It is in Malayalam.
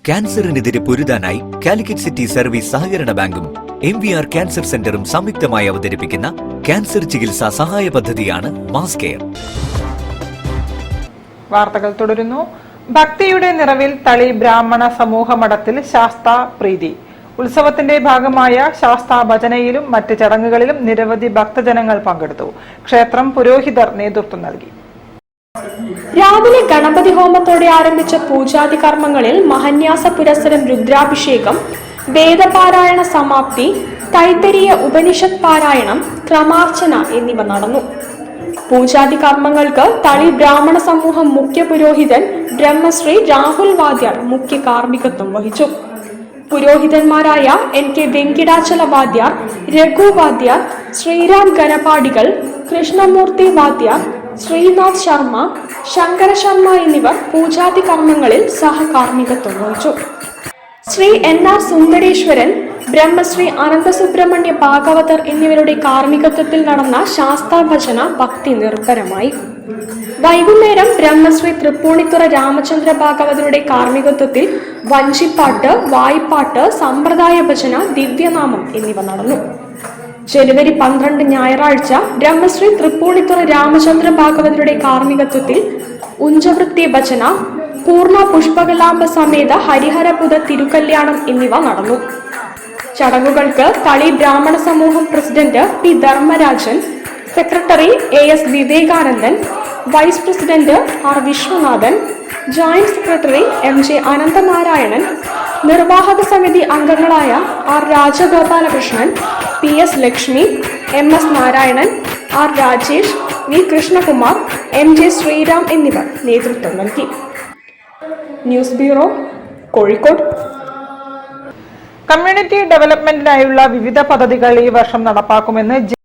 ക്യാൻസറിനെതിരെ പൊരുതാനായി കാലിക്കറ്റ് സിറ്റി സർവീസ് സഹകരണ ബാങ്കും MVR ക്യാൻസർ സെന്ററും സംയുക്തമായി അവതരിപ്പിക്കുന്ന ക്യാൻസർ ചികിത്സാ സഹായ പദ്ധതിയാണ് മാസ് കെയർ. വാർത്തകൾ തുടരുന്നു. ഭക്തിയുടെ നിറവിൽ തളി ബ്രാഹ്മണ സമൂഹ മഠത്തിൽ ശാസ്താ പ്രീതി. ഉത്സവത്തിന്റെ ഭാഗമായ ശാസ്താ ഭജനയിലും മറ്റ് ചടങ്ങുകളിലും നിരവധി ഭക്തജനങ്ങൾ പങ്കെടുത്തു. ക്ഷേത്രം പുരോഹിതർ നേതൃത്വം നൽകി. രാവിലെ ഗണപതി ഹോമത്തോടെ ആരംഭിച്ച പൂജാതി കർമ്മങ്ങളിൽ മഹന്യാസ പുരസ്സരം, രുദ്രാഭിഷേകം, വേദപാരായണ സമാപ്തി, തൈത്തരീയ ഉപനിഷത്ത് പാരായണം, ക്രമാർച്ചന എന്നിവ നടന്നു. പൂജാതി കർമ്മങ്ങൾക്ക് തളി ബ്രാഹ്മണ സമൂഹം മുഖ്യ പുരോഹിതൻ ബ്രഹ്മശ്രീ രാഹുൽ വാദ്യാർ മുഖ്യ കാർമ്മികത്വം വഹിച്ചു. പുരോഹിതന്മാരായ NK വെങ്കിടാചല വാദ്യാർ, രഘു വാദ്യാർ, ശ്രീരാം ഗണപാടികൾ, കൃഷ്ണമൂർത്തി വാദ്യാർ, ശ്രീനാഥ് ശർമ്മ, ശങ്കര ശർമ്മ എന്നിവർ പൂജാതി കർമ്മങ്ങളിൽ സഹകാർമ്മികത്വം വഹിച്ചു. ശ്രീ NR സുന്ദരേശ്വരൻ, ബ്രഹ്മശ്രീ അനന്തസുബ്രഹ്മണ്യ ഭാഗവതർ എന്നിവരുടെ കാർമ്മികത്വത്തിൽ നടന്ന ശാസ്താ ഭജന ഭക്തി നിർഭരമായി. വൈകുന്നേരം ബ്രഹ്മശ്രീ തൃപ്പൂണിത്തുറ രാമചന്ദ്ര ഭാഗവതരുടെ കാർമ്മികത്വത്തിൽ വഞ്ചിപ്പാട്ട്, വായ്പാട്ട്, സമ്പ്രദായ ഭജന, ദിവ്യനാമം എന്നിവ നടന്നു. ജനുവരി 12 ഞായറാഴ്ച ബ്രഹ്മശ്രീ തൃപ്പൂണിത്തുറ രാമചന്ദ്ര ഭാഗവതരുടെ കാർമ്മികത്വത്തിൽ ഉഞ്ചവൃത്തി ഭജന, പൂർണ്ണ പുഷ്പകലാംബ സമേത ഹരിഹരപുത തിരുകല്യാണം എന്നിവ നടന്നു. ചടങ്ങുകൾക്ക് Thali Brahmana Samooham president P Dharmarajan, secretary AS Vivekanandan, vice president R Viswanathan, joint secretary MJ Ananthanarayanan, നിർവാഹക സമിതി അംഗങ്ങളായ R രാജഗോപാലകൃഷ്ണൻ, PS Lakshmi, MS Narayanan, R Rajesh, V Krishnakumar, MJ Sriram എന്നിവർ നേതൃത്വം നൽകി. News bureau, Kozhikode. കമ്മ്യൂണിറ്റി ഡെവലപ്മെന്റിനായുള്ള വിവിധ പദ്ധതികൾ ഈ വർഷം നടപ്പാക്കുമെന്ന്